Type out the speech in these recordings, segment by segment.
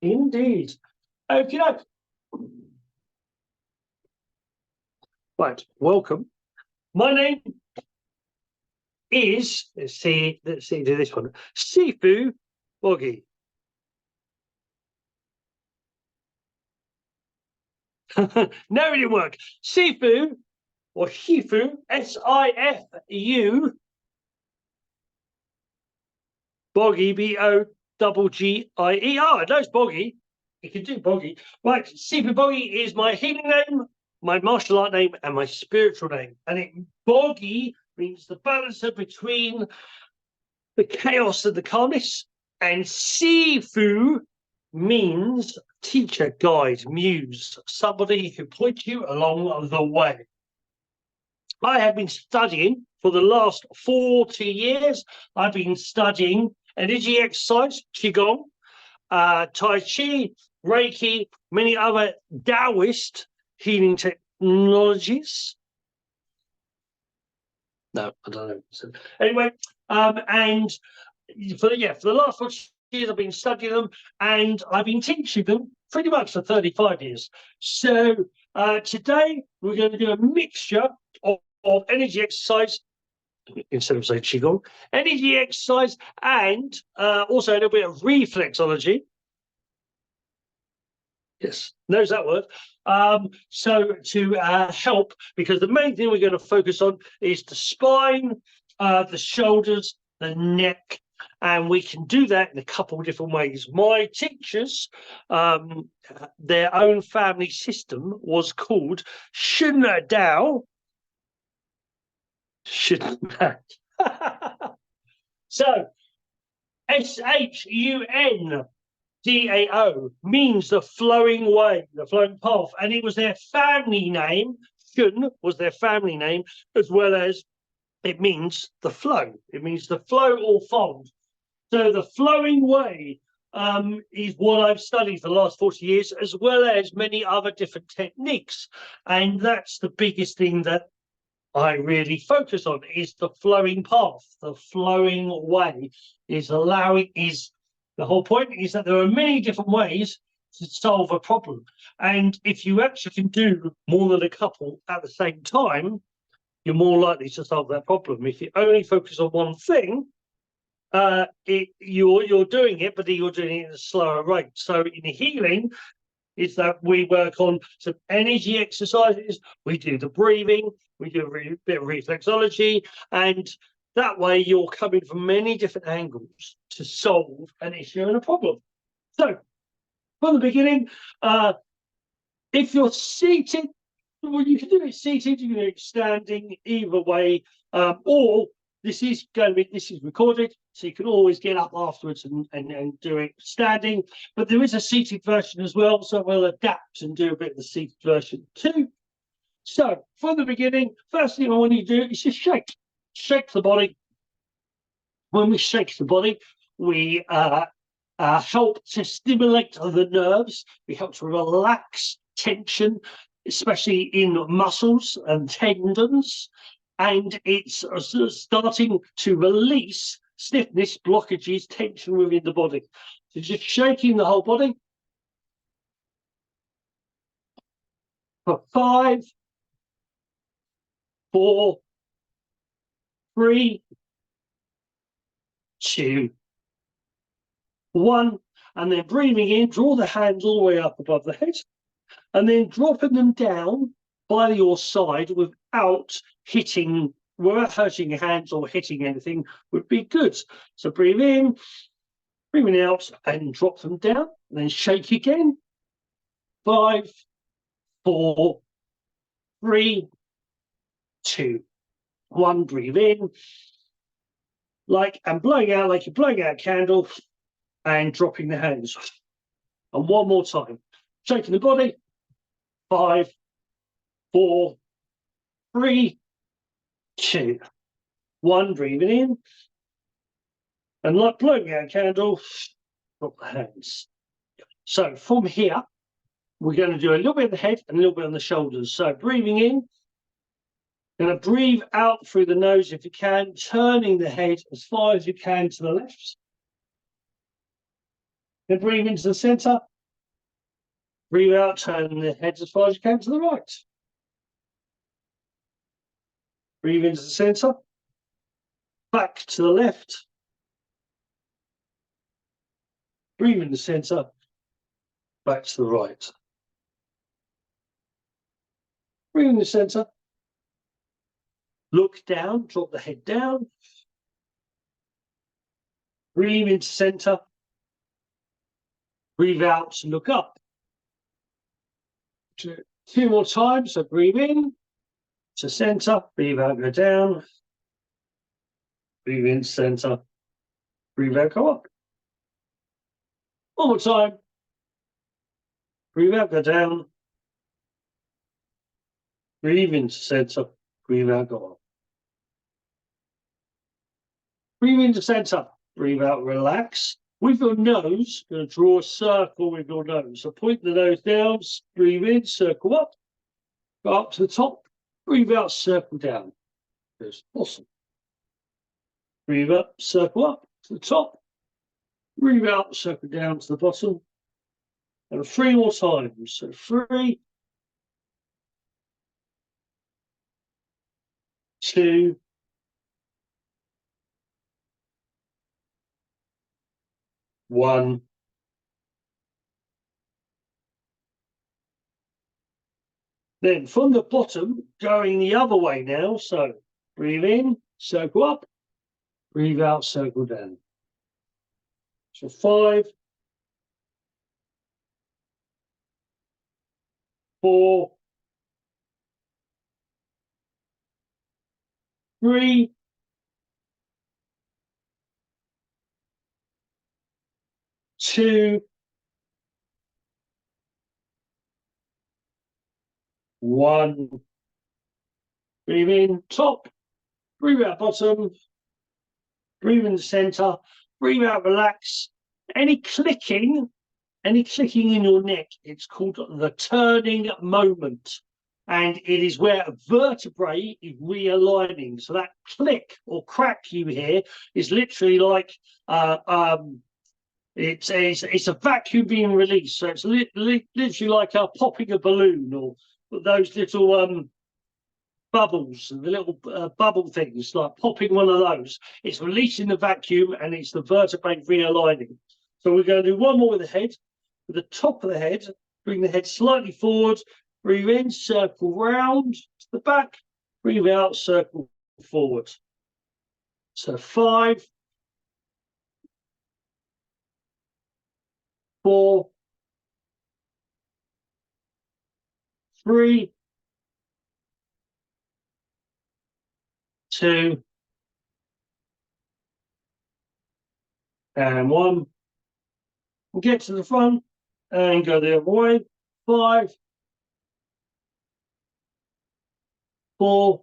Indeed. Okay. Right, welcome. My name is, let's see, do this one, Sifu Boggy. No, it didn't work. Sifu, or Shifu, S-I-F-U, Boggy, B-O-G-G-I-E-R. No, it's Boggy. You can do Boggy. Right, Sifu Boggy is my healing name, my martial art name, and my spiritual name. And Boggy means the balancer between the chaos and the calmness. And Sifu means teacher, guide, muse, somebody who points you along the way. I have been studying for the last 40 years. I've been studying energy exercise, Qigong, Tai Chi, Reiki, many other Daoist healing technologies. No, I don't know. So, anyway, and for the last 40 years, I've been studying them, and I've been teaching them pretty much for 35 years. So today we're going to do a mixture of energy exercise, instead of saying Qigong, energy exercise, and also a little bit of reflexology. Yes, knows that word. So to help, because the main thing we're going to focus on is the spine, the shoulders, the neck, and we can do that in a couple of different ways. My teachers, their own family system was called Shun Dao. So SHUNDAO means the flowing way, the flowing path, and it was their family name. Shun was their family name, as well as it means the flow. It means the flow or fold. So the flowing way is what I've studied for the last 40 years, as well as many other different techniques. And that's the biggest thing that I really focus on, is the flowing path, the flowing way. The whole point is that there are many different ways to solve a problem. And if you actually can do more than a couple at the same time, you're more likely to solve that problem. If you only focus on one thing, you're doing it, but you're doing it at a slower rate. So in healing, is that we work on some energy exercises, we do the breathing, we do a bit of reflexology, and that way you're coming from many different angles to solve an issue and a problem. So from the beginning, if you're seated, well, you can do it seated, you can do it standing, either way, or this is recorded, so you can always get up afterwards and do it standing. But there is a seated version as well, so we'll adapt and do a bit of the seated version too. So from the beginning, first thing I want you to do is just shake the body. When we shake the body, we help to stimulate the nerves. We help to relax tension, especially in muscles and tendons. And it's starting to release stiffness, blockages, tension within the body. So just shaking the whole body for 5, 4, 3, 2, 1. And then breathing in, draw the hands all the way up above the head, and then dropping them down by your side without hurting your hands or hitting anything would be good. So breathe in, breathing out, and drop them down, and then shake again. 5, 4, 3, 2, 1. Breathe in, and blowing out like you're blowing out a candle, and dropping the hands. And one more time, shaking the body. 5, 4, 3, 2, 1. Breathing in, and like blowing out a candle, drop the hands. So from here, we're going to do a little bit of the head and a little bit on the shoulders. So breathing in, going to breathe out through the nose if you can, turning the head as far as you can to the left. Then breathe into the center. Breathe out, turn the head as far as you can to the right. Breathe into the center. Back to the left. Breathe in the center. Back to the right. Breathe in the center. Look down, drop the head down. Breathe into center. Breathe out, look up. Two more times. So breathe in to center. Breathe out, go down. Breathe in, center. Breathe out, go up. One more time. Breathe out, go down. Breathe into center. Breathe out, go up. Breathe into center. Breathe out, relax. With your nose, going to draw a circle with your nose. So point the nose down, breathe in, circle up. Go up to the top. Breathe out, circle down. There's awesome. Breathe up, circle up to the top. Breathe out, circle down to the bottom. And 3 more times. So 3, 2, 1. Then from the bottom, going the other way now. So breathe in, circle up. Breathe out, circle down. So 5, 4, 3, 2, 1. Breathe in, top. Breathe out, bottom. Breathe in the center. Breathe out, relax. Any clicking in your neck, it's called the turning moment. And it is where a vertebrae is realigning. So that click or crack you hear is literally like it's a vacuum being released. So it's literally like popping a balloon or those little bubbles, the little bubble things, like popping one of those. It's releasing the vacuum and it's the vertebrae realigning. So we're going to do one more with the head. With the top of the head, bring the head slightly forward. Breathe in, circle round to the back. Breathe out, circle forward. So 5, 4, 3, 2, and 1. We'll get to the front and go the other way. 5, 4,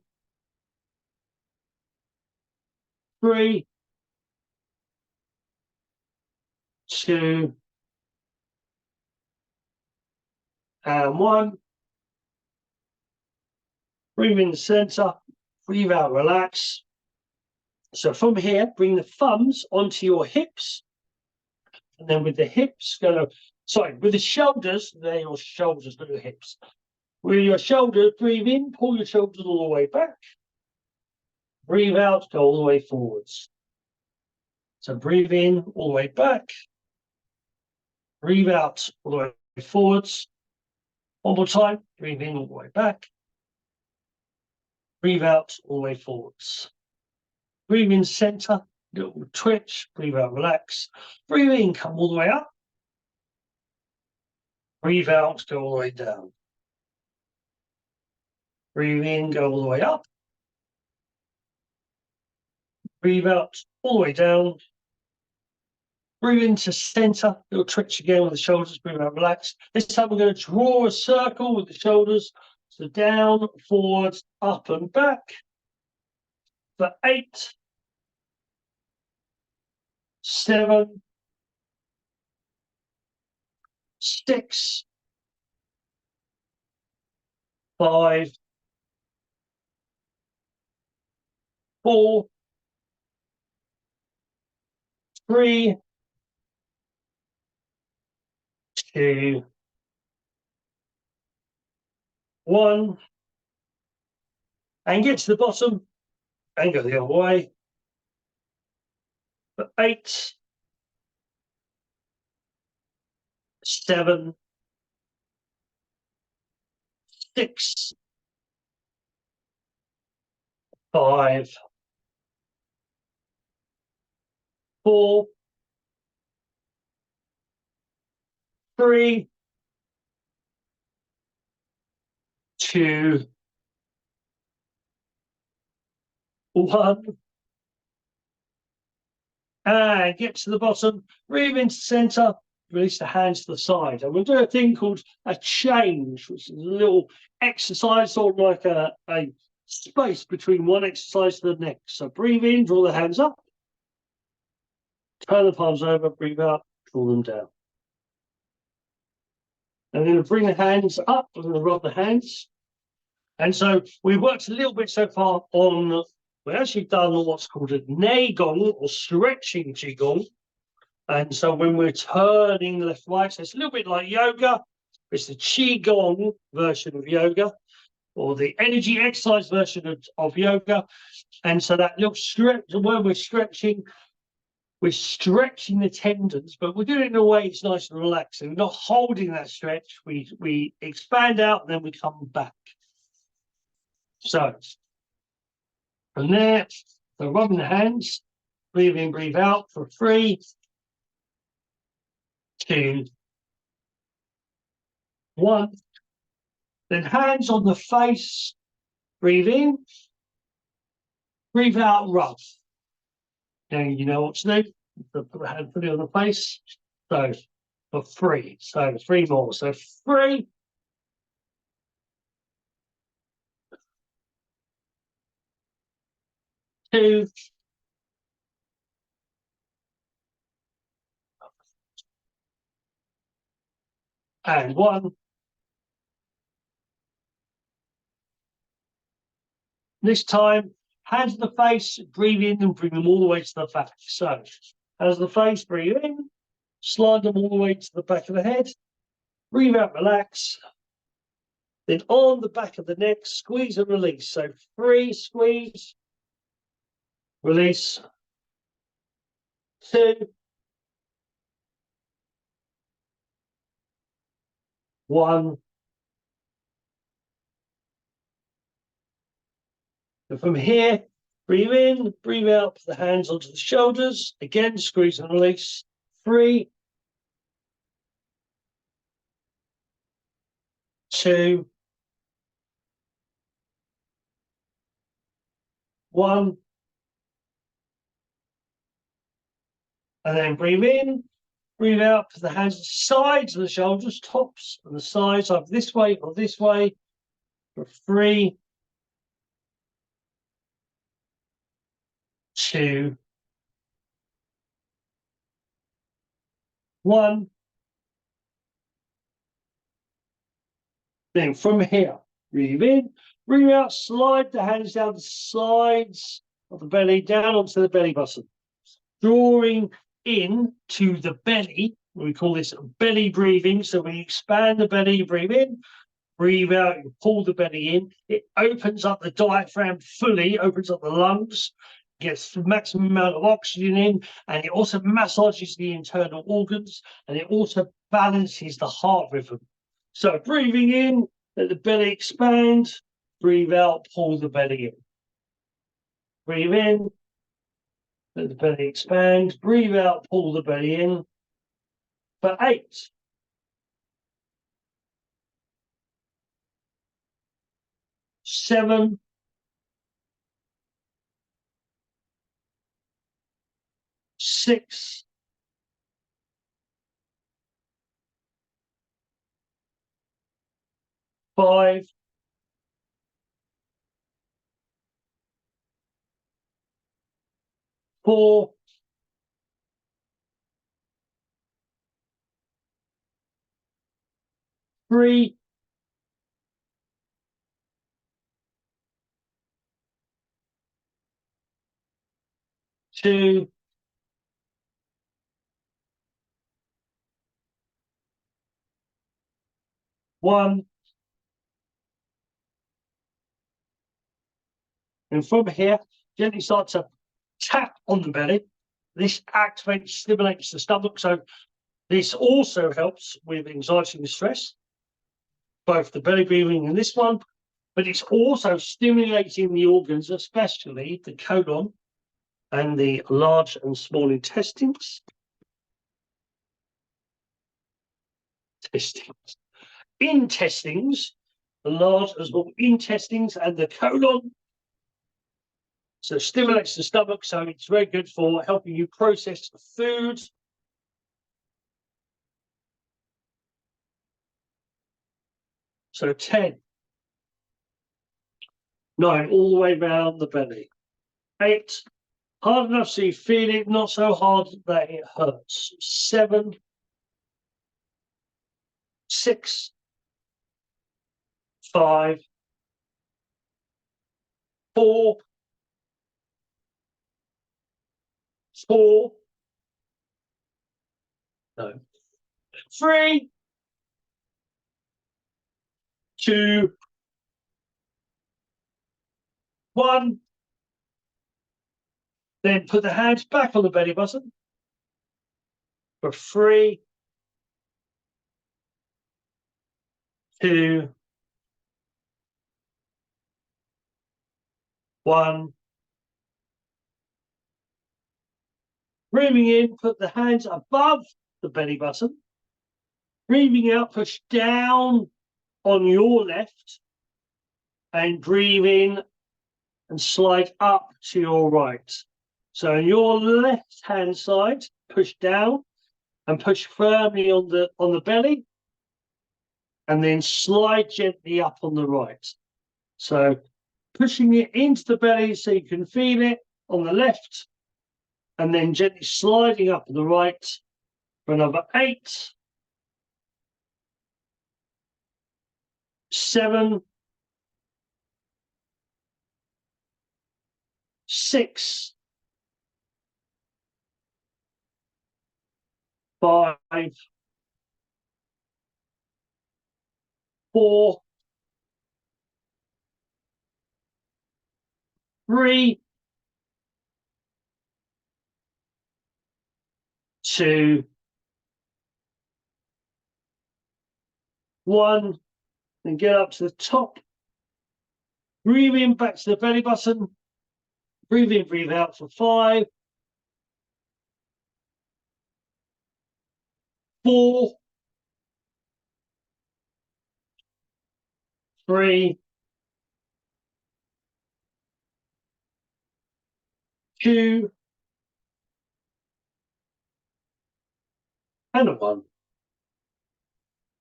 3, 2, and 1. Breathe in the center, breathe out, relax. So from here, bring the thumbs onto your hips. And then with the hips, with the shoulders, they're your shoulders, not your hips. With your shoulders, breathe in, pull your shoulders all the way back. Breathe out, go all the way forwards. So breathe in, all the way back. Breathe out, all the way forwards. One more time, breathe in, all the way back. Breathe out, all the way forwards. Breathe in, center, little twitch. Breathe out, relax. Breathe in, come all the way up. Breathe out, go all the way down. Breathe in, go all the way up. Breathe out, all the way down. Breathe into center, little twitch again with the shoulders, breathe out, relax. This time we're going to draw a circle with the shoulders. So down, forwards, up and back. For 8, 7, 6, 5, 4, 3, 2, 1, and get to the bottom and go the other way. For 8, 7, 6, 5, 4, 3, 2, 1, and get to the bottom, breathe into the center, release the hands to the side. And we'll do a thing called a change, which is a little exercise, sort of like a space between one exercise to the next. So breathe in, draw the hands up, turn the palms over, breathe out, draw them down. And then bring the hands up, we're going to rub the hands. And so we've worked a little bit so far on, we've actually done what's called a Qigong or stretching Qigong. And so when we're turning left, right, so it's a little bit like yoga. It's the Qigong version of yoga, or the energy exercise version of yoga. And so that little stretch, when we're stretching the tendons, but we're doing it in a way it's nice and relaxing. We're not holding that stretch. We expand out and then we come back. So from there, so rubbing the hands, breathe in, breathe out for 3, 2, 1. Then hands on the face, breathe in, breathe out, rub. And you know what to do. Put the hand fully on the face. So for 3. So 3 more. So 3, 2, and 1. This time, hands on the face, breathe in and bring them all the way to the back. So hands on the face, breathe in, slide them all the way to the back of the head, breathe out, relax. Then on the back of the neck, squeeze and release. So 3, squeeze, release, 2, 1. And from here, breathe in, breathe out, put the hands onto the shoulders. Again, squeeze and release. 3, 2, 1. And then breathe in, breathe out, put the hands on the sides of the shoulders, tops and the sides, either this way or this way. For 3, 2, 1. Then from here, breathe in, breathe out, slide the hands down the sides of the belly, down onto the belly button. Drawing in to the belly, we call this belly breathing. So we expand the belly, breathe in, breathe out, you pull the belly in. It opens up the diaphragm fully, opens up the lungs, gets the maximum amount of oxygen in, and it also massages the internal organs, and it also balances the heart rhythm. So breathing in, let the belly expand, breathe out, pull the belly in. Breathe in, let the belly expand, breathe out, pull the belly in. For 8, 7, 6, 5, 4, 3, 2, 1. And from here, gently start to tap on the belly. This activates, stimulates the stomach. So this also helps with anxiety and stress, both the belly breathing and this one, but it's also stimulating the organs, especially the colon and the large and small intestines. Intestines, the large and small intestines and the colon. So it stimulates the stomach, so it's very good for helping you process food. So 10. 9, all the way around the belly. 8, hard enough so you feel it, not so hard that it hurts. 7, 6, 5, 4, 4, no, 3, 2, 1. Then put the hands back on the belly button for 3, 2, 1. Breathing in, put the hands above the belly button. Breathing out, push down on your left. And breathe in and slide up to your right. So on your left hand side, push down and push firmly on the belly, and then slide gently up on the right. So pushing it into the belly so you can feel it on the left, and then gently sliding up on the right for another 8, 7, 6, 5, 4, 3, 2, 1, and get up to the top. Breathe in back to the belly button. Breathe in, breathe out for 5, 4, 3, 2, and a 1.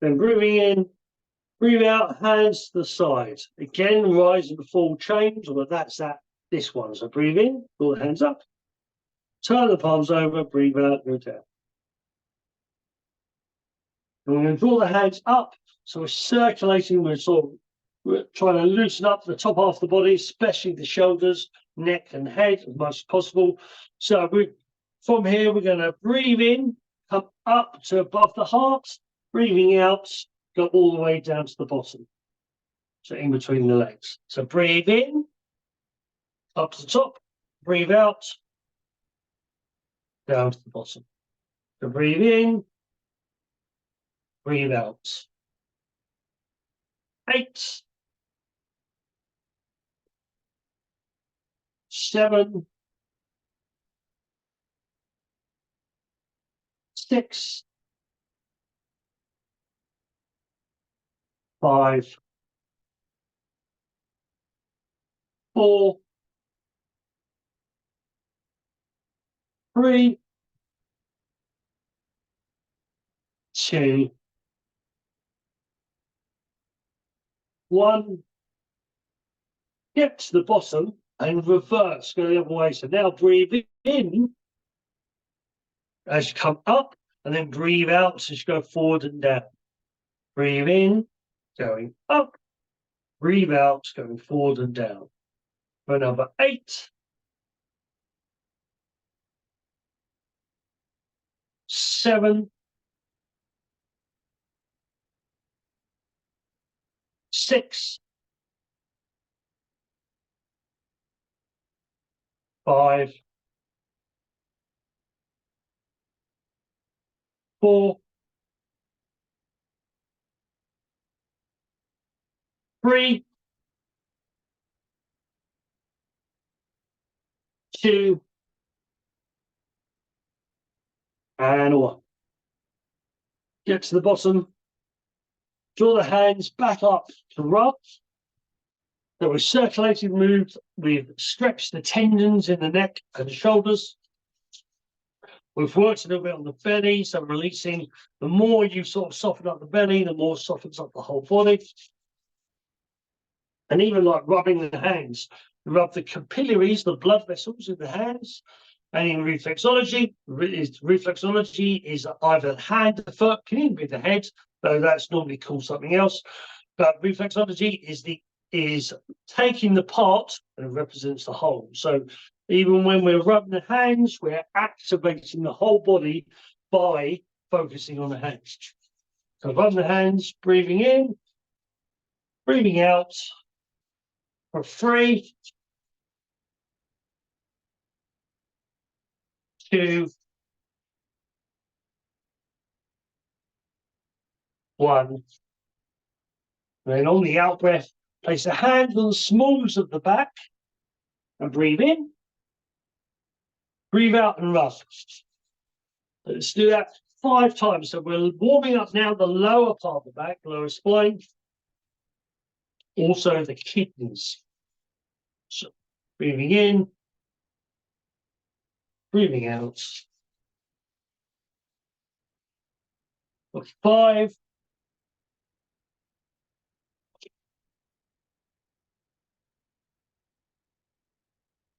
Then breathing in, breathe out, hands to the side. Again, rise and fall change, but that's that. This one. So breathe in, pull the hands up, turn the palms over, breathe out, go down. And we're going to draw the hands up, so we're circulating, we're trying to loosen up the top half of the body, especially the shoulders, neck and head as much as possible. So from here, we're going to breathe in, come up to above the heart, breathing out, go all the way down to the bottom. So in between the legs. So breathe in, up to the top, breathe out, down to the bottom. So breathe in, breathe out. 8, 7, 6, 5, 4, 3, 2, 1. Get to the bottom and reverse, go the other way. So now breathe in as you come up, and then breathe out as you go forward and down. Breathe in, going up, breathe out, going forward and down. For another 8, 7, 6, 5, 4, 3, 2, and 1. Get to the bottom. Draw the hands back up to rub. So we've circulated, moved, we've stretched the tendons in the neck and the shoulders. We've worked a little bit on the belly, so releasing. The more you sort of soften up the belly, the more softens up the whole body. And even like rubbing the hands, you rub the capillaries, the blood vessels in the hands. And in reflexology is either hand, the foot, can even be the head, though that's normally called something else. But reflexology is taking the part and it represents the whole. So even when we're rubbing the hands, we're activating the whole body by focusing on the hands. So rubbing the hands, breathing in, breathing out for 3, 2, 1. Then on the out breath, place the hands on the smalls of the back and breathe in. Breathe out and rub. Let's do that 5 times. So we're warming up now the lower part of the back, lower spine, also the kidneys. So breathing in, breathing out. For 5,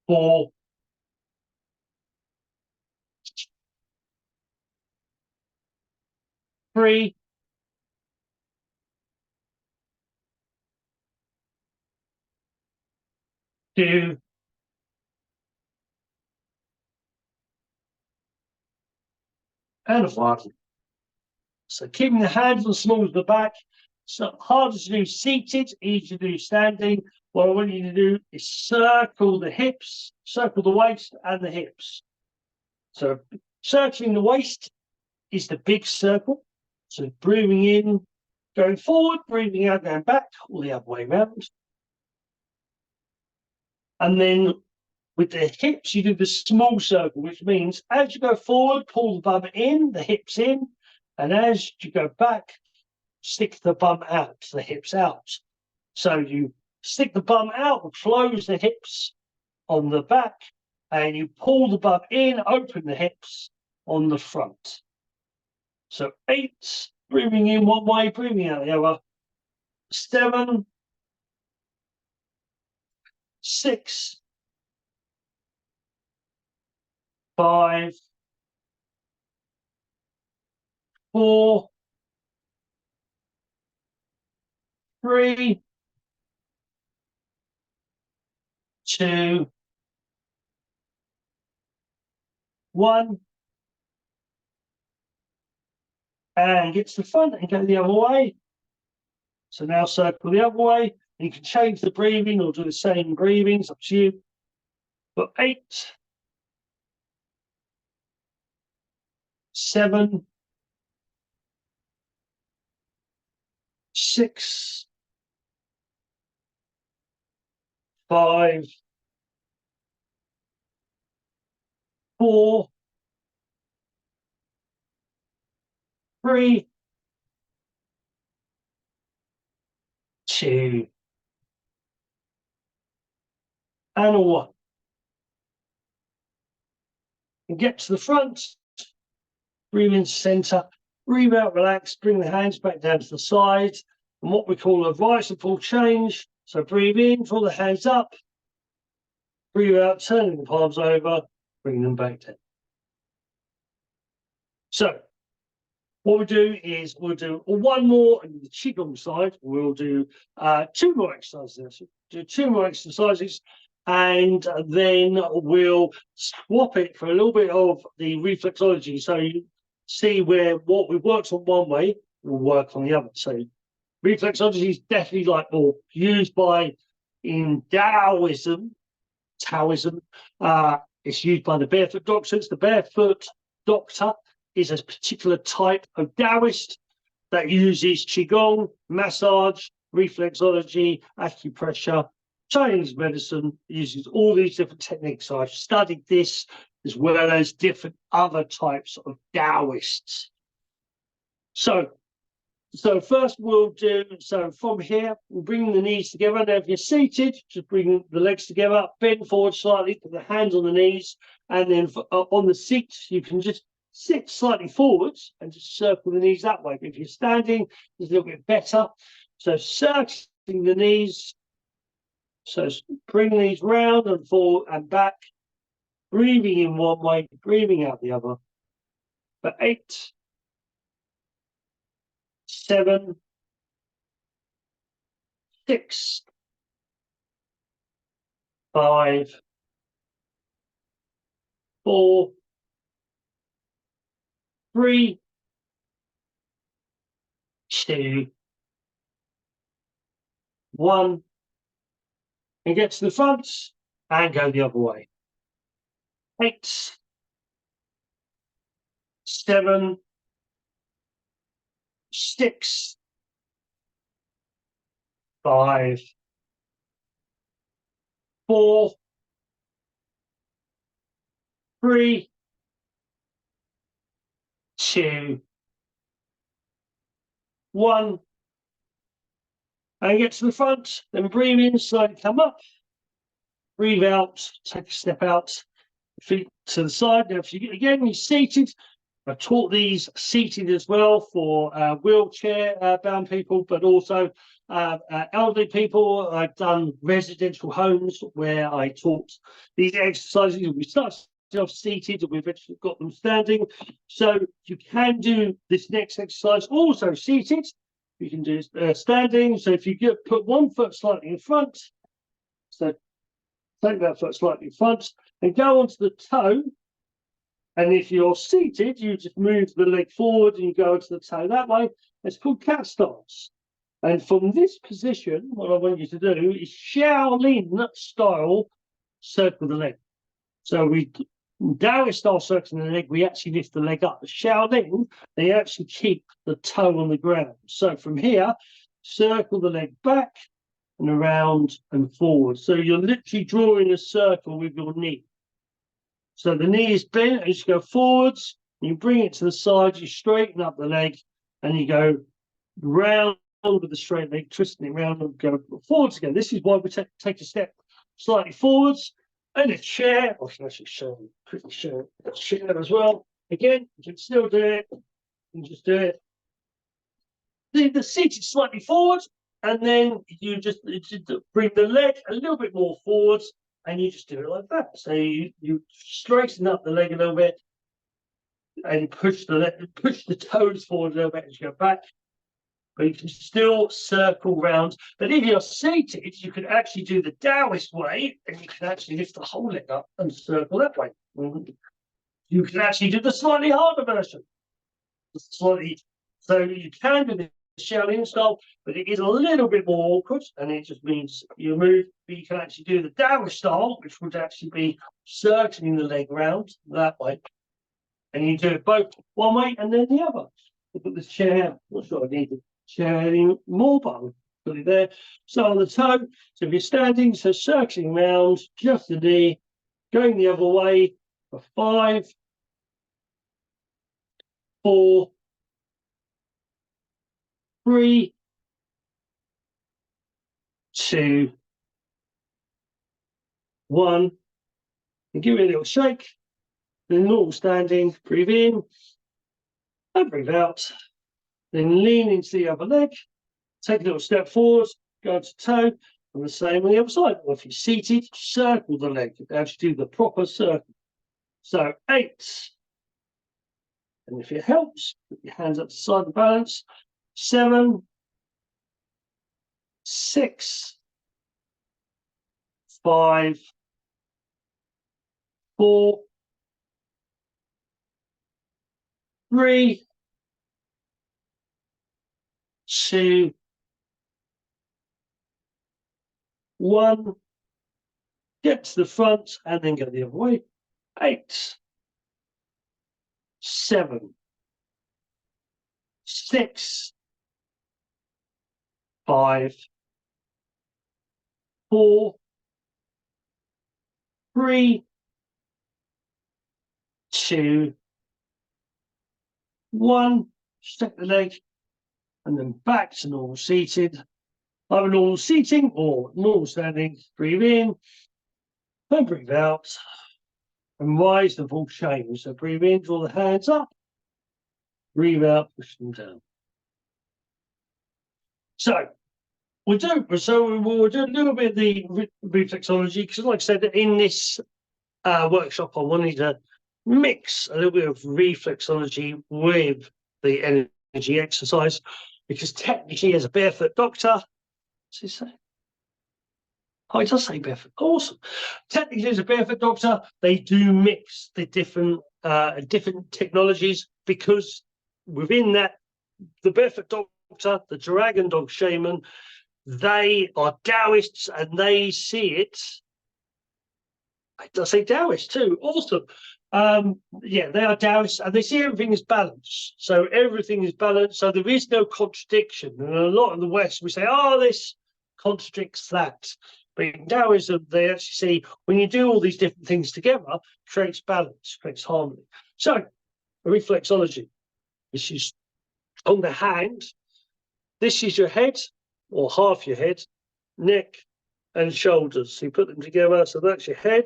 4, 3, 2, and 1. So keeping the hands on the smalls of the back. So harder to do seated, easier to do standing. What I want you to do is circle the hips, circle the waist and the hips. So circling the waist is the big circle. So breathing in, going forward, breathing out, going back, or the other way around. And then with the hips, you do the small circle, which means as you go forward, pull the bum in, the hips in, and as you go back, stick the bum out, the hips out. So you stick the bum out and close the hips on the back, and you pull the bum in, open the hips on the front. So 8, breathing in one way, breathing out the other. 7, 6, 5, 4, 3, 2, 1. And get to the front and go the other way. So now circle the other way. You can change the breathing or do the same breathing, it's up to you. But 8, 7, 6, 5, 4, 3, 2, and a 1. And get to the front. Breathe in center. Breathe out, relax. Bring the hands back down to the side. And what we call a rise and fall change. So breathe in, draw the hands up. Breathe out, turning the palms over, bring them back down. So what we do is we'll do 1 more on the Qigong side. We'll do 2 more exercises. Do 2 more exercises, and then we'll swap it for a little bit of the reflexology. So you see where what we've worked on one way will work on the other. So Reflexology is definitely like more used by in Taoism. It's used by the barefoot doctors. The barefoot doctor is a particular type of Daoist that uses Qigong, massage, reflexology, acupressure, Chinese medicine, uses all these different techniques. So I've studied this as well as different other types of Daoists. So first we'll do, so from here, we'll bring the knees together. Now, if you're seated, just bring the legs together, bend forward slightly, put the hands on the knees, and then on the seat, you can just sit slightly forwards and just circle the knees that way. But if you're standing, it's a little bit better. So circling the knees. So bring the knees round and forward and back, breathing in one way, breathing out the other. For 8, 7, 6, 5, 4, 3, 2, 1, and get to the front and go the other way. 8, 7, 6, 5, 4, 3, 2, 1, and get to the front. Then breathe in, slowly come up. Breathe out, take a step out, feet to the side. Now, if you again, you're seated. I've taught these seated as well for wheelchair bound people, but also elderly people. I've done residential homes where I taught these exercises. We start off seated and we've eventually got them standing. So you can do this next exercise also seated. You can do standing. So if you put one foot slightly in front, so take that foot slightly in front and go onto the toe. And if you're seated, you just move the leg forward and you go into the toe that way. It's called cat stance. And from this position, what I want you to do is Shaolin style circle the leg. So we Daoist style circling the leg, we actually lift the leg up. The Shaolin, they actually keep the toe on the ground. So from here, circle the leg back and around and forward. So you're literally drawing a circle with your knee. So the knee is bent, and you go forwards, you bring it to the side, you straighten up the leg, and you go round with the straight leg, twisting it round and go forwards again. This is why we take a step slightly forwards, and a chair. I can actually show you, quickly show a chair as well. Again, you can still do it, you can just do it. The seat is slightly forward, and then you just bring the leg a little bit more forwards, and you just do it like that. So you straighten up the leg a little bit and push the toes forward a little bit as you go back. But you can still circle round. But if you're seated, you can actually do the Daoist way, and you can actually lift the whole leg up and circle that way. You can actually do the slightly harder version. So you can do the Shaolin style, but it is a little bit more awkward, and it just means you move. But you can actually do the Daoist style, which would actually be circling the leg round that way, and you do it both one way and then the other. Look at the chair. I'm not sure I need the chair anymore, but I'll put it there. So on the toe. So if you're standing, so circling round, just the knee, going the other way for 5, 4, 3, 2, 1, and give it a little shake. Then normal standing, breathe in and breathe out. Then lean into the other leg, take a little step forward, go to toe, and the same on the other side. Or if you're seated, circle the leg. You actually do the proper circle. So 8. And if it helps, put your hands up to the side of the balance. 7, 6, 5, 4, 3, 2, 1, get to the front, and then go the other way. 8, 7, 6, 5, 4, 3, 2, 1. Step the leg, and then back to normal seated. Either normal seating or normal standing. Breathe in and breathe out. And rise the full change. So breathe in, draw the hands up. Breathe out, push them down. So we'll do a little bit of the reflexology, because like I said, in this workshop I wanted to mix a little bit of reflexology with the energy exercise, because technically as a barefoot doctor, what's he say? Oh, it does say barefoot. Awesome. Technically as a barefoot doctor, they do mix the different technologies, because within that, the barefoot doctor, the dragon dog shaman, they are Daoists, and they see it. It does say Daoist too. Awesome. Yeah, they are Daoists, and they see everything as balanced. So everything is balanced. So there is no contradiction. And a lot in the West, we say, oh, this contradicts that. But in Daoism, they actually see when you do all these different things together, creates balance, creates harmony. So, reflexology. This is on the hand. This is your head, or half your head, neck, and shoulders. So you put them together. So that's your head,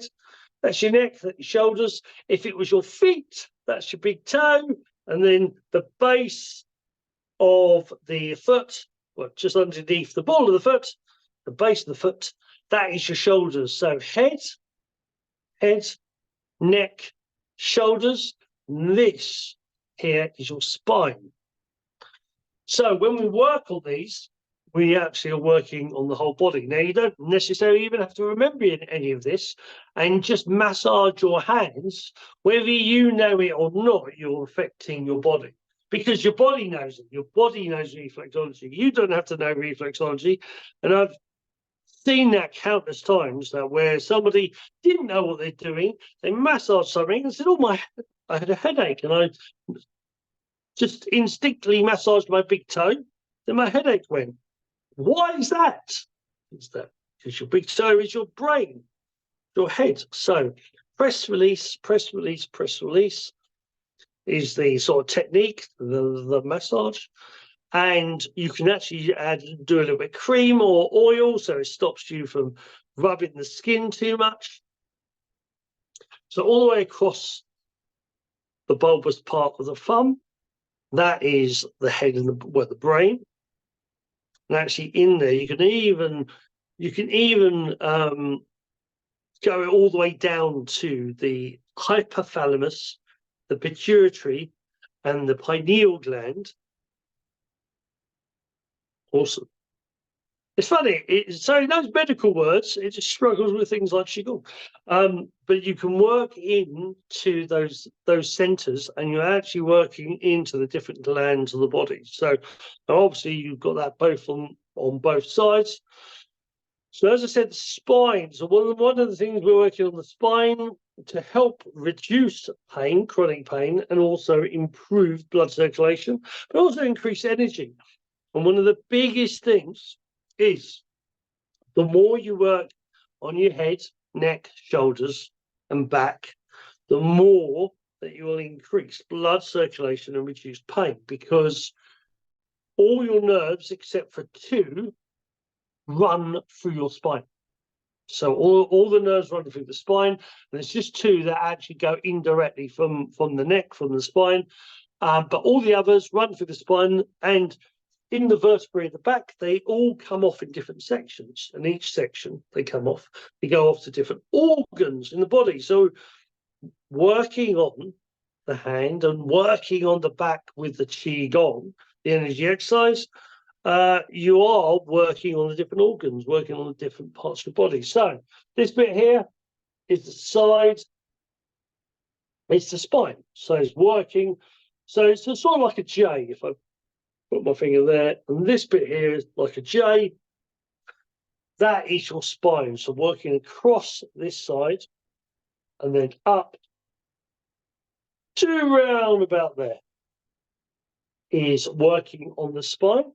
that's your neck, that's your shoulders. If it was your feet, that's your big toe, and then the base of the foot, well, just underneath the ball of the foot, the base of the foot, that is your shoulders. So head, neck, shoulders. This here is your spine. So when we work on these, we actually are working on the whole body. Now, you don't necessarily even have to remember any of this, and just massage your hands. Whether you know it or not, you're affecting your body, because your body knows it. Your body knows reflexology. You don't have to know reflexology. And I've seen that countless times, that where somebody didn't know what they're doing, they massaged something and said, oh, I had a headache, and I just instinctively massaged my big toe, then my headache went. Why is that? It's that because your big toe is your brain, your head. So press, release, press, release, press, release is the sort of technique, the massage. And you can actually do a little bit of cream or oil, so it stops you from rubbing the skin too much. So all the way across the bulbous part of the thumb, that is the head and the brain. And actually in there, you can even go all the way down to the hypothalamus, the pituitary, and the pineal gland. Awesome. It's funny. So those medical words, it just struggles with things like Qigong. But you can work into those centers, and you're actually working into the different glands of the body. So obviously you've got that both on both sides. So as I said, the spine. So one of the things we're working on the spine to help reduce pain, chronic pain, and also improve blood circulation, but also increase energy. And one of the biggest things is the more you work on your head, neck, shoulders, and back, the more that you will increase blood circulation and reduce pain, because all your nerves, except for 2, run through your spine. So all the nerves run through the spine, and there's just 2 that actually go indirectly from the neck, from the spine, but all the others run through the spine, and in the vertebrae at the back, they all come off in different sections, and each section they go off to different organs in the body. So working on the hand and working on the back with the Qigong, the energy exercise, you are working on the different organs, working on the different parts of your body. So this bit here is the side, it's the spine. So it's working. So it's sort of like a J, if I put my finger there, and this bit here is like a J. That is your spine. So working across this side and then up to round about there is working on the spine.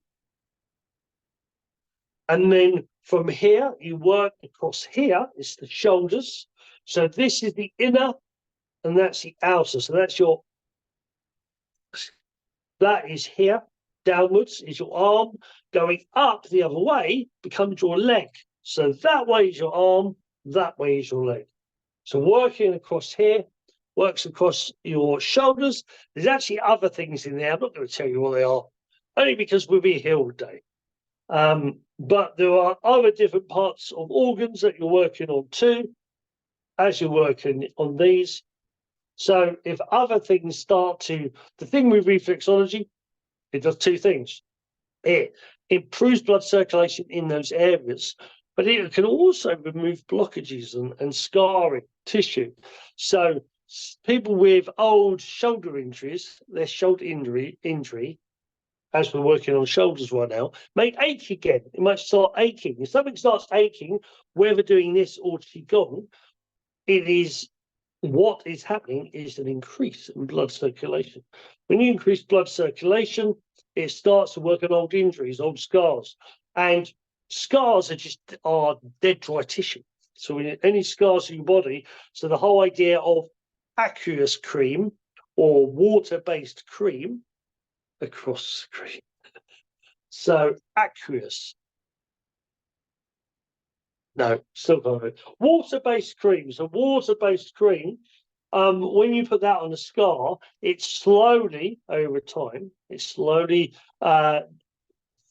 And then from here, you work across here, it's the shoulders. So this is the inner and that's the outer. So that is here. Downwards is your arm. Going up the other way becomes your leg. So that way is your arm, that way is your leg. So working across here, works across your shoulders. There's actually other things in there. I'm not going to tell you what they are, only because we'll be here all day. But there are other different parts of organs that you're working on too, as you're working on these. So if other things start to, the thing with reflexology, it does two things. It improves blood circulation in those areas, but it can also remove blockages and scarring tissue. So people with old shoulder injuries, their shoulder injury, as we're working on shoulders right now, may ache again. It might start aching. If something starts aching, whether doing this or Qigong, it is what is happening is an increase in blood circulation. When you increase blood circulation, it starts to work on old injuries, old scars. And scars are dead dry tissue. So any scars in your body, so the whole idea of aqueous cream or water-based cream across the screen. So aqueous. No, still can't do it. Water-based cream. So water-based cream, when you put that on a scar, it slowly, over time, it slowly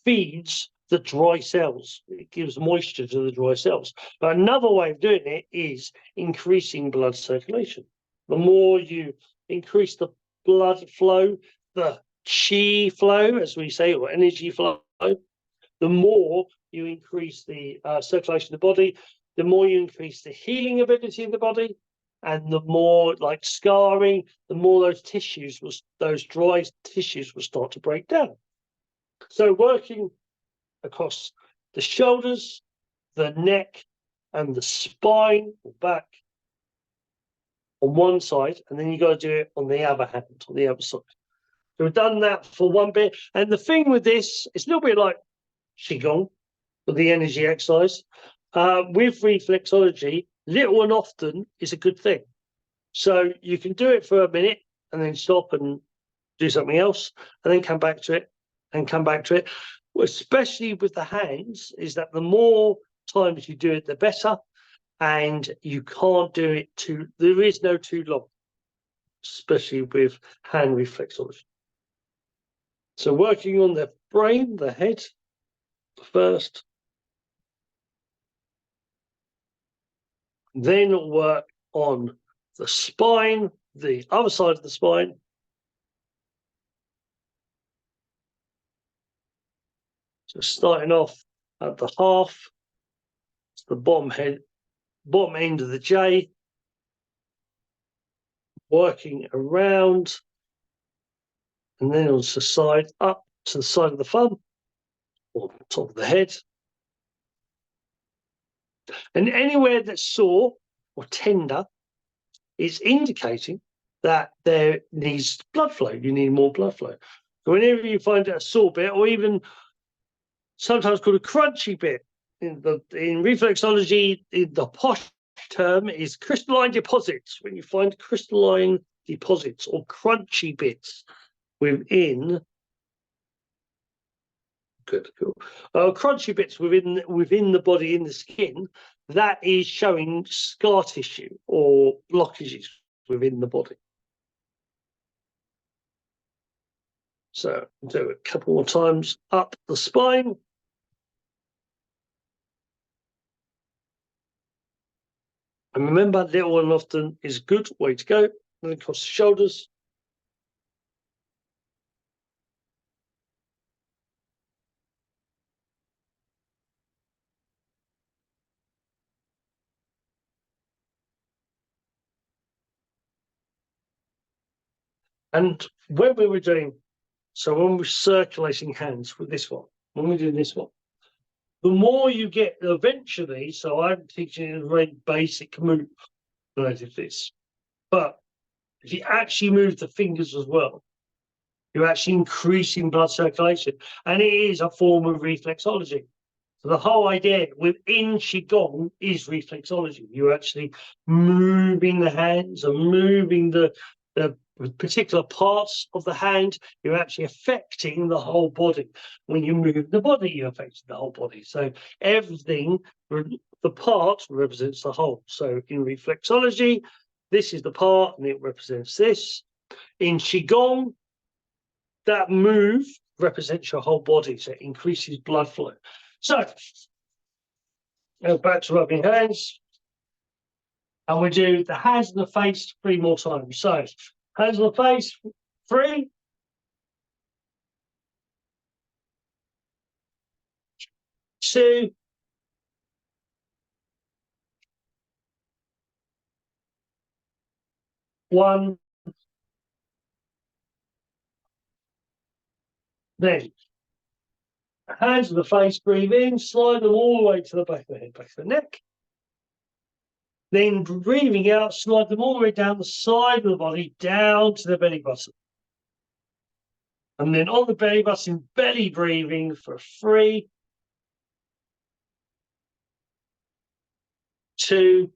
feeds the dry cells. It gives moisture to the dry cells. But another way of doing it is increasing blood circulation. The more you increase the blood flow, the chi flow, as we say, or energy flow, the more you increase the circulation of the body, the more you increase the healing ability of the body, and the more like scarring, the more those dry tissues will start to break down. So working across the shoulders, the neck, and the spine or back on one side, and then you got to do it on the other hand, on the other side. So we've done that for one bit. And the thing with this, it's a little bit like Qigong, or the energy exercise. With reflexology, little and often is a good thing. So you can do it for a minute and then stop and do something else, and then come back to it and come back to it. Especially with the hands, is that the more times you do it, the better. And you can't do it there is no too long, especially with hand reflexology. So working on the brain, the head first, then work on the spine, the other side of the spine. So starting off at the half, the bottom end of the J, working around, and then on the side, up to the side of the thumb, or top of the head. And anywhere that's sore or tender is indicating that there needs blood flow. You need more blood flow. So whenever you find a sore bit, or even sometimes called a crunchy bit, in reflexology, the posh term is crystalline deposits. When you find crystalline deposits or crunchy bits within crunchy bits within the body, in the skin, that is showing scar tissue or blockages within the body. So do it a couple more times up the spine. And remember, little and often is a good way to go. Then across the shoulders. And when we were circulating hands with this one, when we're doing this one, the more you get eventually, so I'm teaching a very basic move related to this, but if you actually move the fingers as well, you're actually increasing blood circulation, and it is a form of reflexology. So the whole idea within Qigong is reflexology. You're actually moving the hands and moving the particular parts of the hand. You're actually affecting the whole body. When you move the body, you're affecting the whole body. So everything, the part represents the whole. So in reflexology, this is the part and it represents this. In Qigong, that move represents your whole body, so it increases blood flow. So, go back to rubbing hands. And we do the hands and the face 3 more times. So, hands on the face, 3. 2. 1. Then, hands on the face, breathe in, slide them all the way to the back of the head, back of the neck. Then breathing out, slide them all the way down the side of the body, down to the belly button. And then on the belly button, belly breathing for 3, 2,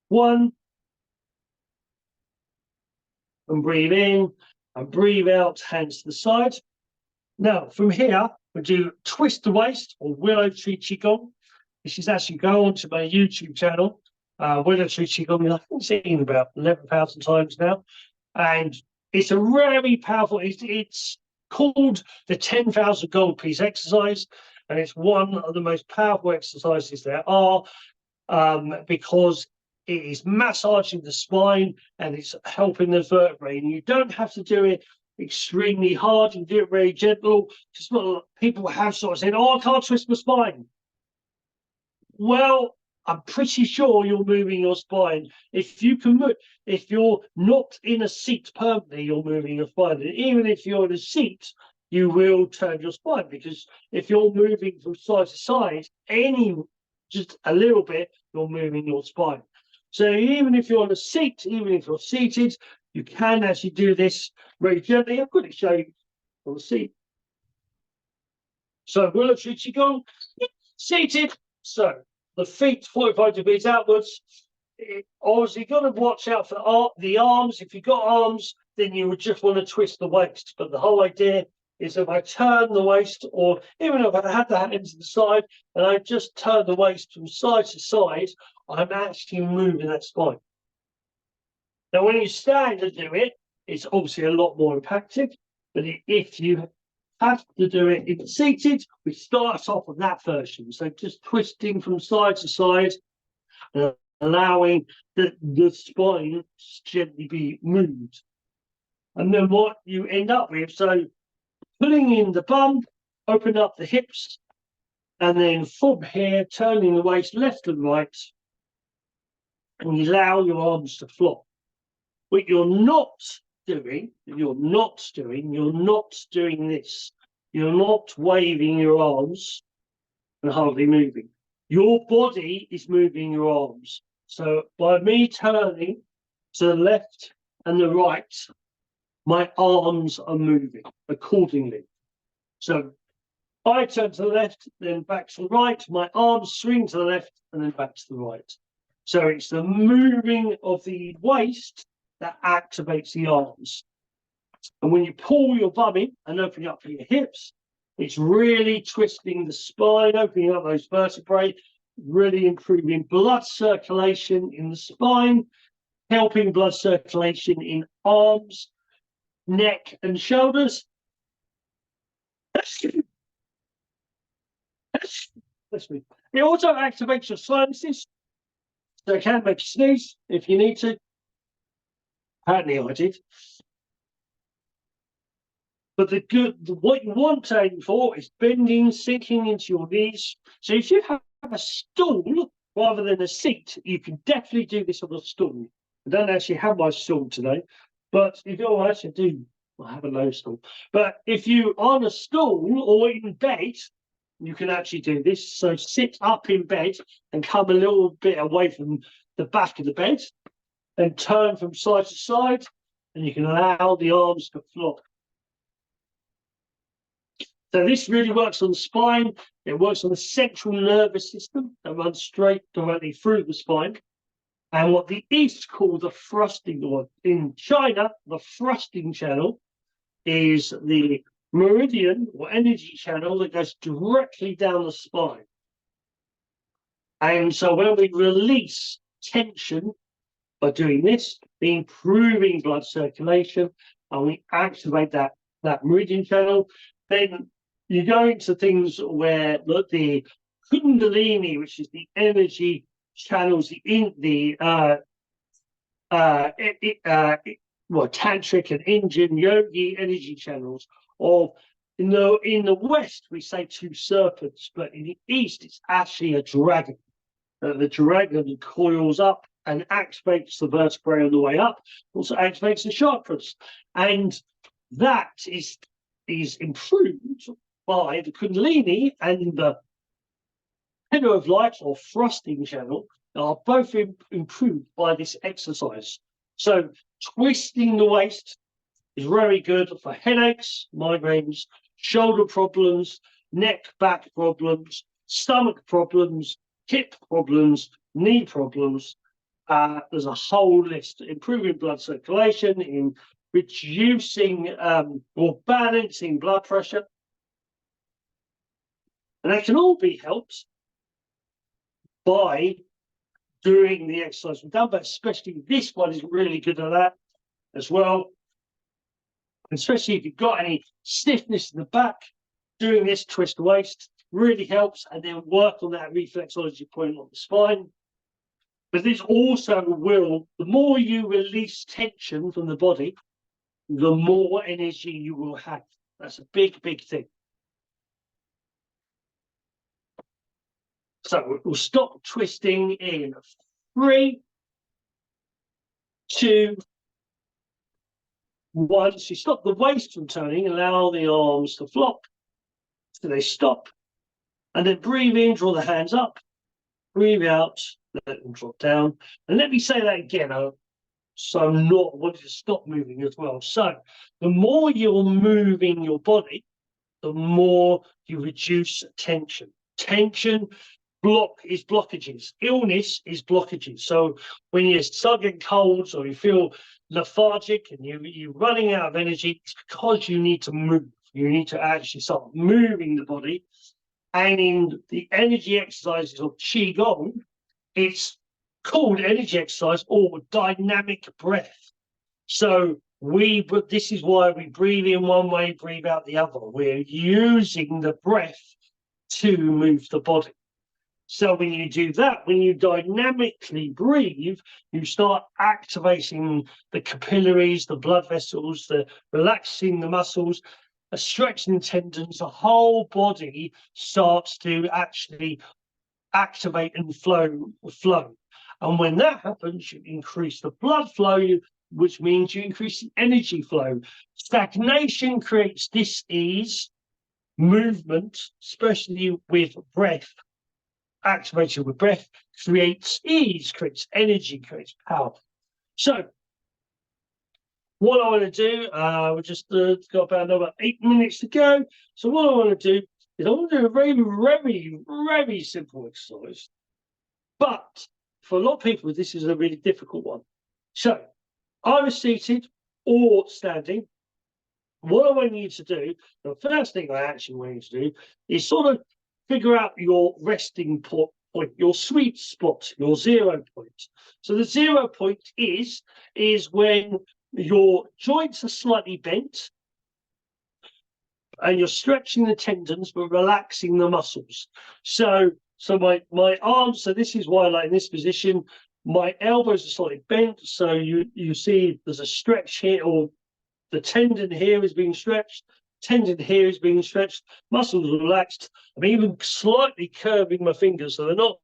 1. And breathe in and breathe out, hands to the side. Now, from here, we do twist the waist or willow tree Qigong. This is actually go onto my YouTube channel, willow tree Qigong. I think I've seen about 11,000 times now. And it's a very powerful, it's called the 10,000 gold piece exercise. And it's one of the most powerful exercises there are because it is massaging the spine and it's helping the vertebrae. And you don't have to do it extremely hard. You do it very gentle. Because people have sort of said, "Oh, I can't twist my spine." Well, I'm pretty sure you're moving your spine. If you can move, if you're not in a seat permanently, you're moving your spine. And even if you're in a seat, you will turn your spine, because if you're moving from side to side, just a little bit, you're moving your spine. So even if you're on a seat, even if you're seated, you can actually do this very gently. I'm going to show you on the seat. So willow tree Qigong, seated. So the feet 45 degrees outwards. Obviously, you've got to watch out for the arms. If you've got arms, then you would just want to twist the waist. But the whole idea is if I turn the waist, or even if I had the hands to the side, and I just turn the waist from side to side, I'm actually moving that spine. Now, when you stand and do it, it's obviously a lot more impactful. But if you have to do it in seated, we start off with that version. So just twisting from side to side, allowing the spine to gently be moved. And then what you end up with, so pulling in the bum, open up the hips, and then from here, turning the waist left and right, and you allow your arms to flop. What you're not doing this. You're not waving your arms and hardly moving. Your body is moving your arms. So by me turning to the left and the right, my arms are moving accordingly. So I turn to the left, then back to the right, my arms swing to the left and then back to the right. So it's the moving of the waist that activates the arms. And when you pull your bum in and open up your hips, it's really twisting the spine, opening up those vertebrae, really improving blood circulation in the spine, helping blood circulation in arms, neck and shoulders. It also activates your sinuses, so it can make you sneeze if you need to. Apparently I did. But what you want to aim for is bending, sinking into your knees. So if you have a stool rather than a seat, you can definitely do this on a stool. I don't actually have my stool today, but if you're actually do I have a low stool. But if you are on a stool or in bed, you can actually do this. So sit up in bed and come a little bit away from the back of the bed and turn from side to side, and you can allow the arms to flop. So this really works on the spine. It works on the central nervous system that runs straight directly through the spine. And what the East call the thrusting, or in China, the thrusting channel is the meridian or energy channel that goes directly down the spine. And so when we release tension by doing this, the improving blood circulation, and we activate that meridian channel, then you go into things where the Kundalini, which is the energy channels, tantric and Indian yogi energy channels of in the West we say two serpents, but in the East it's actually a dragon. The dragon coils up and activates the vertebrae on the way up, also activates the chakras, and that is improved by the Kundalini, and the pillar of light or thrusting channel are both improved by this exercise. So twisting the waist is very good for headaches, migraines, shoulder problems, neck, back problems, stomach problems, hip problems, knee problems. There's a whole list. Improving blood circulation, in reducing or balancing blood pressure. And that can all be helped by doing the exercise we've done, but especially this one is really good at that as well. Especially if you've got any stiffness in the back, doing this twist the waist really helps, and then work on that reflexology point on the spine. But this also will, the more you release tension from the body, the more energy you will have. That's a big, big thing. So we'll stop twisting in 3, 2, 1. So you stop the waist from turning, allow the arms to flop. So they stop. And then breathe in, draw the hands up. Breathe out, let them drop down. And let me say that again, so I'm not wanting to stop moving as well. So the more you're moving your body, the more you reduce tension. Tension is blockages. Illness is blockages. So when you start getting colds or you feel lethargic and you're running out of energy, it's because you need to move. You need to actually start moving the body. And in the energy exercises of Qigong, it's called energy exercise or dynamic breath. So this is why we breathe in one way, breathe out the other. We're using the breath to move the body. So when you do that, when you dynamically breathe, you start activating the capillaries, the blood vessels, relaxing the muscles, stretching the tendons. The whole body starts to actually activate and flow. And when that happens, you increase the blood flow, which means you increase the energy flow. Stagnation creates dis-ease. Movement, especially with breath, activated with breath, creates ease, creates energy, creates power. So what I want to do, we've just got about another 8 minutes to go. So what I want to do is I want to do a very, very, very simple exercise. But for a lot of people, this is a really difficult one. So either seated or standing. What I want you to do, the first thing I actually want you to do is sort of figure out your resting point, your sweet spot, your 0 point. So the 0 point is when your joints are slightly bent and you're stretching the tendons but relaxing the muscles. So my arms, so this is why, like in this position, my elbows are slightly bent. So you see there's a stretch here, or the tendon here is being stretched, tendon here is being stretched, muscles are relaxed. I'm even slightly curving my fingers, so they're not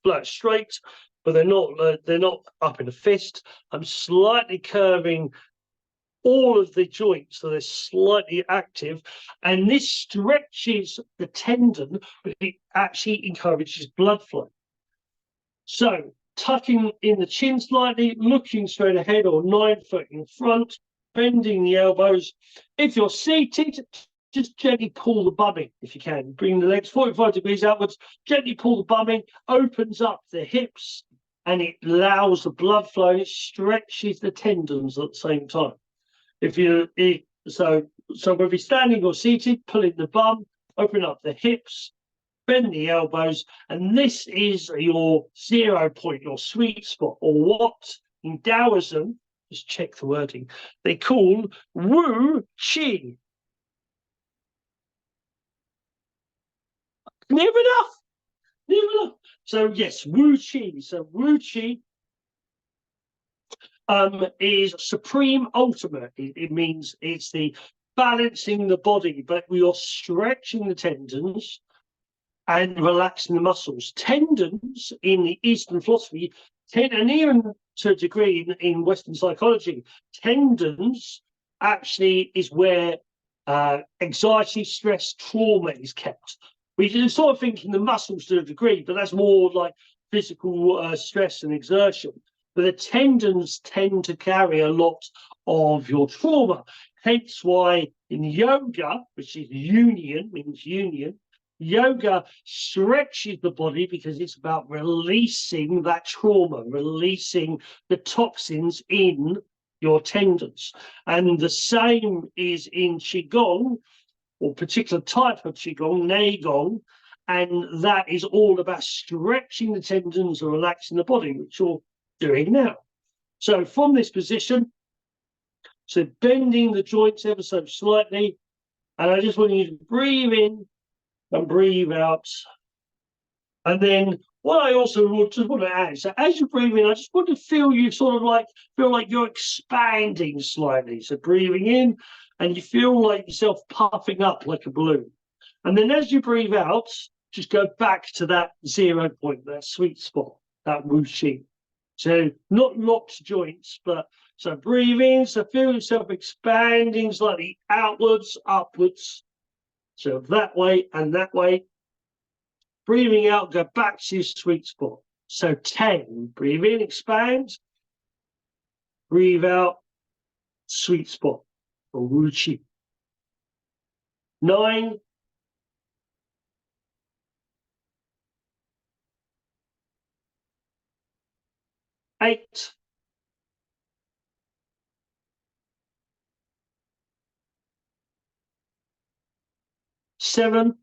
flat straight, but they're not up in a fist. I'm slightly curving all of the joints, so they're slightly active, and this stretches the tendon, but it actually encourages blood flow. So tucking in the chin slightly, looking straight ahead or 9 foot in front, bending the elbows. If you're seated, just gently pull the bum in if you can. Bring the legs 45 degrees outwards, gently pull the bum in, opens up the hips, and it allows the blood flow, and it stretches the tendons at the same time. So whether you're standing or seated, pull in the bum, open up the hips, bend the elbows, and this is your 0 point, your sweet spot, or what in Daoism, just check the wording, they call Wu Qi. Near enough. So yes, Wu Qi. So Wu Qi is supreme ultimate. It means it's the balancing the body, but we are stretching the tendons and relaxing the muscles. Tendons in the Eastern philosophy, and even to a degree in Western psychology, tendons actually is where anxiety, stress, trauma is kept. We can sort of think in the muscles to a degree, but that's more like physical stress and exertion. But the tendons tend to carry a lot of your trauma. Hence why in yoga, which is union, means union, yoga stretches the body because it's about releasing that trauma, releasing the toxins in your tendons. And the same is in Qigong, or particular type of Qigong, Neigong, and that is all about stretching the tendons and relaxing the body, which you're doing now. So from this position, so bending the joints ever so slightly, and I just want you to breathe in and breathe out. And then what I also just want to add, so as you breathe in, I just want to feel you sort of like, feel like you're expanding slightly. So breathing in, and you feel like yourself puffing up like a balloon. And then as you breathe out, just go back to that 0 point, that sweet spot, that Wu Qi. So not locked joints, but so breathe in, so feel yourself expanding slightly outwards, upwards. So that way and that way. Breathing out, go back to your sweet spot. So 10, breathe in, expand. Breathe out, sweet spot, or Wu Qi. 9, 8, 7,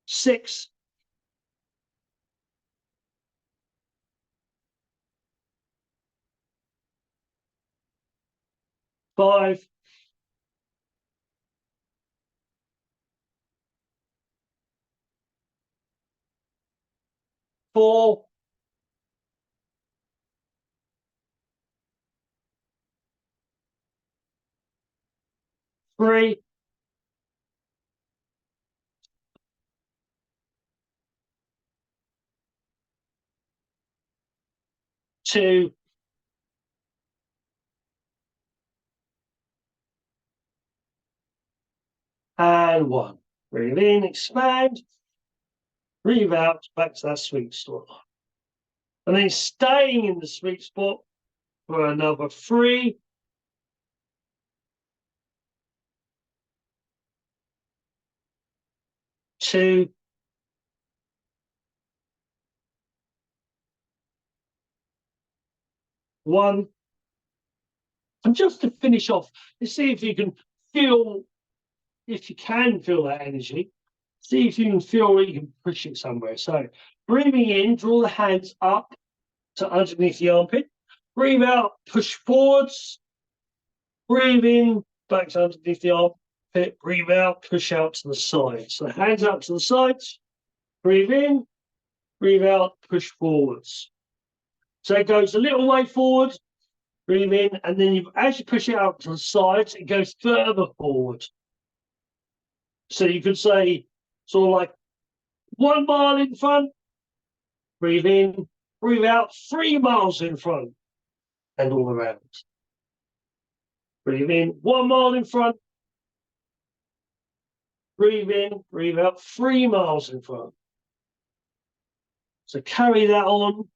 6, 5, 4, 3, 2, 1. Breathe in, expand. Breathe out, back to that sweet spot. And then staying in the sweet spot for another 3, 2, 1. And just to finish off, let's see if you can feel, if you can feel that energy, see if you can feel that you can push it somewhere. So breathing in, draw the hands up to underneath the armpit. Breathe out, push forwards. Breathe in, back to underneath the armpit. Breathe out, push out to the sides. So hands out to the sides. Breathe in, breathe out, push forwards. So it goes a little way forward. Breathe in, and then as you push it out to the sides, it goes further forward. So you could say, sort of like 1 mile in front, Breathe in, breathe out 3 miles in front and all around. Breathe in 1 mile in front. Breathe in, breathe out 3 miles in front. So carry that on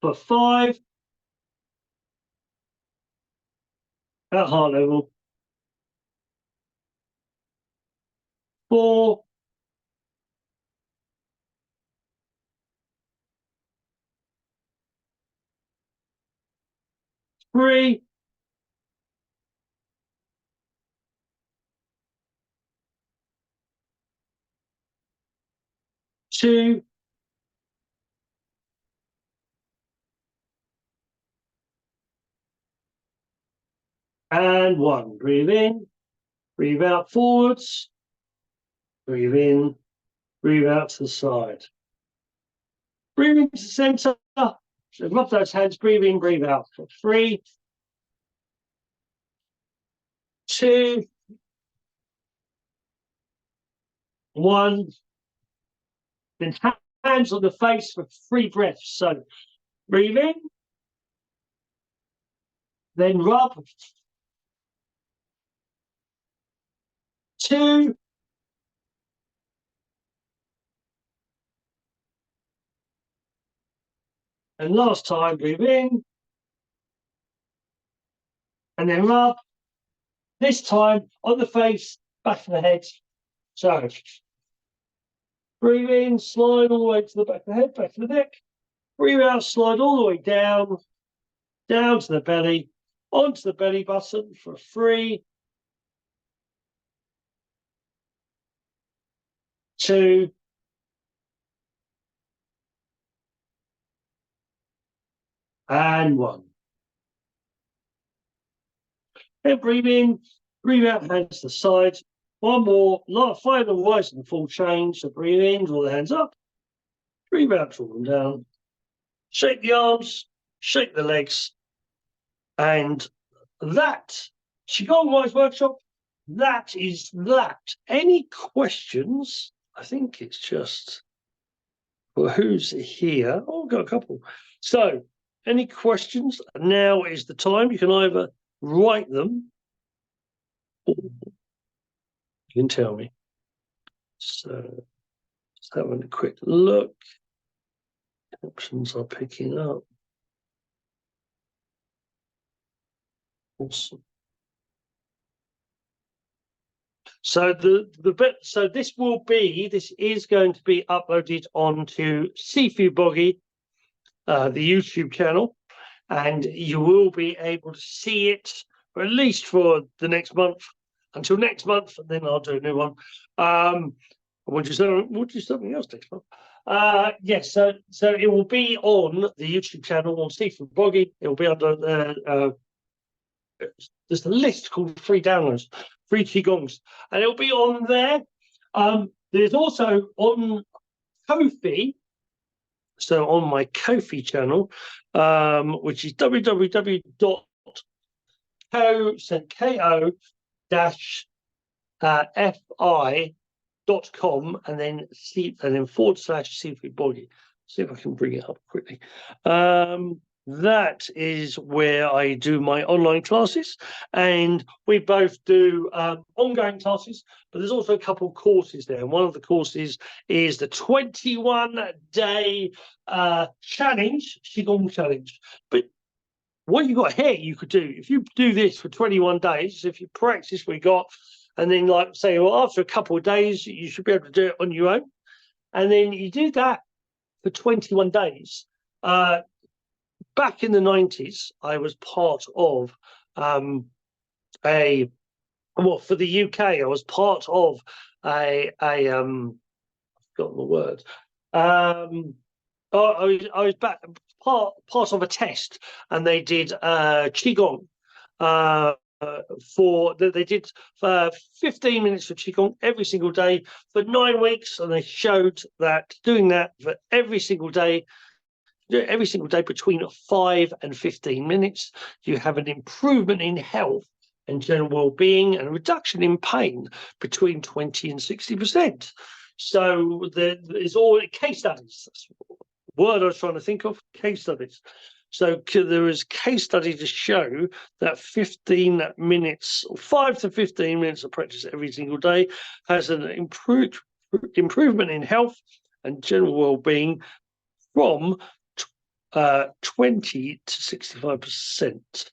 for 5 at heart level. 4. 3. 2. And 1. Breathe in, breathe out forwards. Breathe in, breathe out to the side. Breathe into the center. So rub those hands, breathe in, breathe out. For 3, 2, 1. Then hands on the face for 3 breaths. So breathe in, then rub. 2, and last time, breathe in, and then rub. This time on the face, back of the head. So breathe in, slide all the way to the back of the head, back of the neck. Breathe out, slide all the way down, down to the belly, onto the belly button for 3, 2, and 1. And breathe in, breathe out, hands to the side. 1 more, final rise and full change. So breathe in, draw the hands up. Breathe out, draw them down. Shake the arms, shake the legs. And that Qigong Wise workshop, that is that. Any questions? I think it's just, well, who's here? Oh, we've got a couple. So, any questions? Now is the time. You can either write them or you can tell me. So, let's have a quick look. Options are picking up. Awesome. So this is going to be uploaded onto Sifu Boggy, the YouTube channel, and you will be able to see it for at least for the next month, until next month, and then I'll do a new one. We'll do something else next month. Yes, so it will be on the YouTube channel on Sifu Boggy. It will be under there's a list called free downloads, free Qigongs, and it'll be on there. There's also on Ko-fi, so on my Ko-fi channel, which is www.ko-fi.com and then /Sifu Boggy. See if I can bring it up quickly. That is where I do my online classes, and we both do ongoing classes, but there's also a couple of courses there. And one of the courses is the 21-day challenge, Qigong challenge. But what you got here, you could do, if you do this for 21 days, if you practice we got, and then like say, well, after a couple of days, you should be able to do it on your own. And then you do that for 21 days. Back in the 90s, I was part of for the UK, I was part of I've forgotten the word. I was part of a test, and they did Qigong. They did 15 minutes for Qigong every single day for 9 weeks, and they showed that doing that for every single day between 5 and 15 minutes, you have an improvement in health and general well-being and a reduction in pain between 20 and 60%. So there's all case studies. That's word I was trying to think of, case studies. So there is case study to show that 15 minutes, or 5 to 15 minutes of practice every single day has an improvement in health and general well-being from 20 to 65%.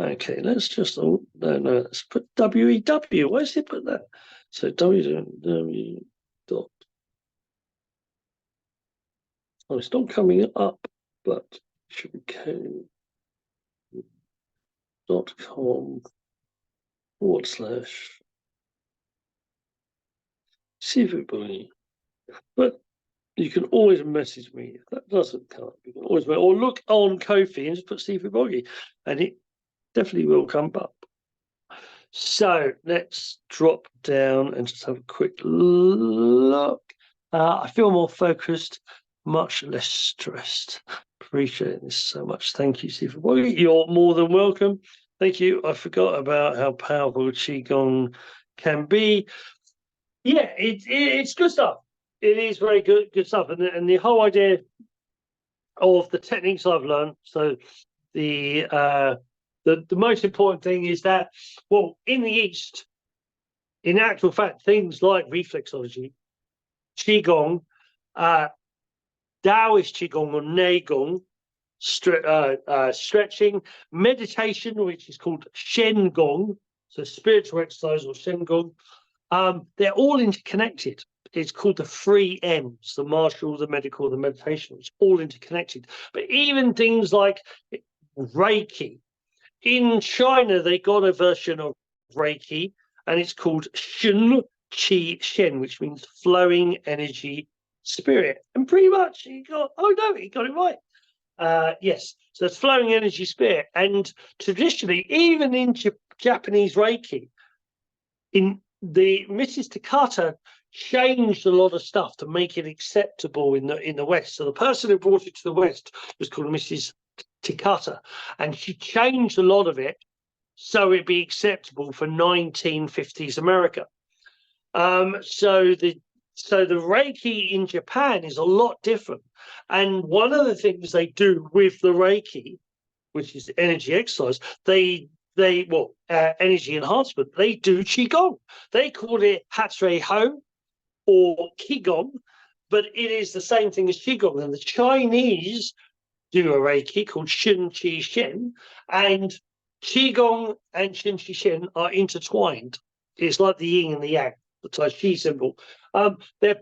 Okay, let's just, oh, no, let's put WEW. Why does it put that? So www. Oh, it's not coming up, but it should be .com/. See if it will. But you can always message me if that doesn't come up. You can always, or look on Ko-fi and just put Seafood Boggy, and it definitely will come up. So let's drop down and just have a quick look. I feel more focused, much less stressed. Appreciate this so much. Thank you, Seafood Boggy. You're more than welcome. Thank you. I forgot about how powerful Qigong can be. Yeah, it's good stuff. It is very good stuff. And the whole idea of the techniques I've learned, so the most important thing is that, well, in the East, in actual fact, things like reflexology, Qigong, Daoist Qigong or Neigong, stretching, meditation, which is called Shen Gong, so spiritual exercise or Shen Gong, they're all interconnected. It's called the 3 M's, the martial, the medical, the meditation. It's all interconnected. But even things like Reiki, in China, they got a version of Reiki, and it's called Shun Qi Shen, which means flowing energy spirit. And pretty much he got it right. Yes, so it's flowing energy spirit. And traditionally, even in Japanese Reiki, in the Mrs. Takata changed a lot of stuff to make it acceptable in the West. So the person who brought it to the West was called Mrs. Takata, and she changed a lot of it so it'd be acceptable for 1950s America. So the Reiki in Japan is a lot different, and one of the things they do with the Reiki, which is energy exercise, energy enhancement, they do Qigong. They call it Hatsui Ho or Qigong, but it is the same thing as Qigong. And the Chinese do a Reiki called Shun Qi Shen, and Qigong and Shun Qi Shen are intertwined. It's like the yin and the yang, the Tai Chi symbol. They're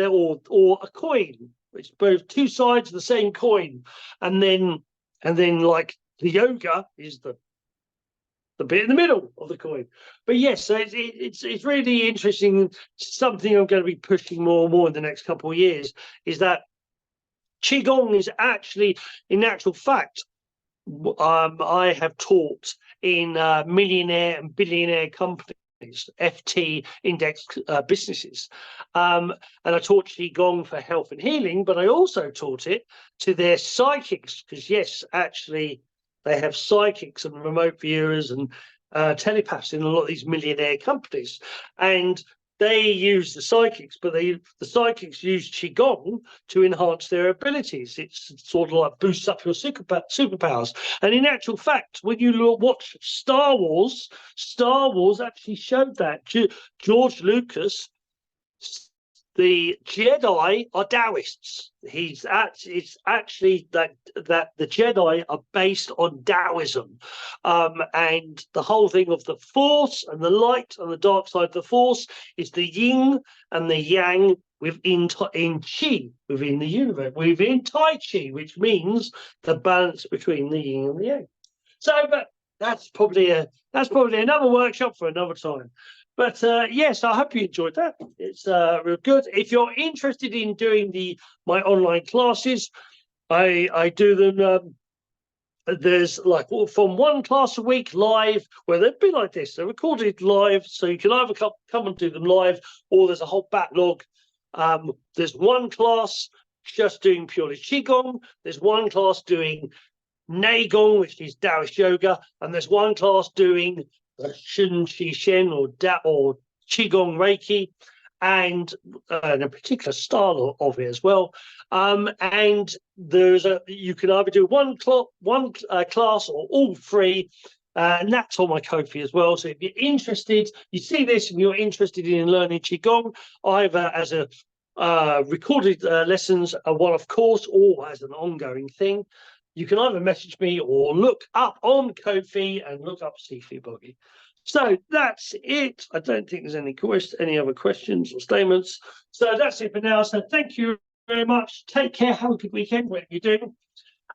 or a coin. It's both two sides of the same coin, and then like the yoga is the bit in the middle of the coin. But yes, so it's really interesting. Something I'm going to be pushing more and more in the next couple of years is that Qigong is actually, in actual fact, I have taught in millionaire and billionaire companies, FT index businesses. And I taught Qigong for health and healing, but I also taught it to their psychics, because yes, actually, they have psychics and remote viewers and telepaths in a lot of these millionaire companies. And they use the psychics, but the psychics use Qigong to enhance their abilities. It's sort of like boosts up your superpowers. And in actual fact, when you watch Star Wars actually showed that. George Lucas, the Jedi are Daoists. It's actually that the Jedi are based on Daoism, and the whole thing of the Force and the light and the dark side of the Force is the yin and the yang within Qi, within the universe, within Tai Chi, which means the balance between the yin and the yang. So, but that's probably another workshop for another time. But yes, I hope you enjoyed that. It's real good. If you're interested in doing my online classes, I do them. There's like from one class a week live, where they'd be like this. They're recorded live, so you can either come and do them live, or there's a whole backlog. There's one class just doing purely Qigong. There's one class doing Neigong, which is Daoist yoga, and there's one class doing Shun Qi Shen or Qigong Reiki, and a particular style of it as well. And you can either do one class or all three. And that's on my Ko-fi as well. So if you're interested, you see this, and you're interested in learning Qigong, either as a recorded lessons, a one-off course, or as an ongoing thing, you can either message me or look up on Ko-fi and look up Sifu Buggy. So that's it. I don't think there's any other questions or statements. So that's it for now. So thank you very much. Take care. Have a good weekend, whatever you're doing.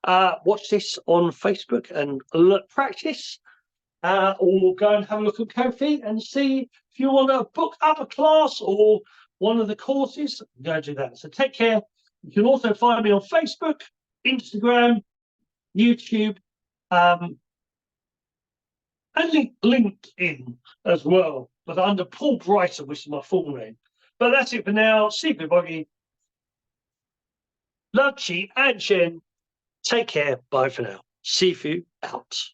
Watch this on Facebook and practice. Or go and have a look at Ko-fi and see if you want to book up a class or one of the courses. Go do that. So take care. You can also find me on Facebook, Instagram, YouTube, and LinkedIn as well, but under Paul Brighton, which is my full name. But that's it for now. Sifu Buggy, Love Chi and Chen. Take care. Bye for now. Sifu out.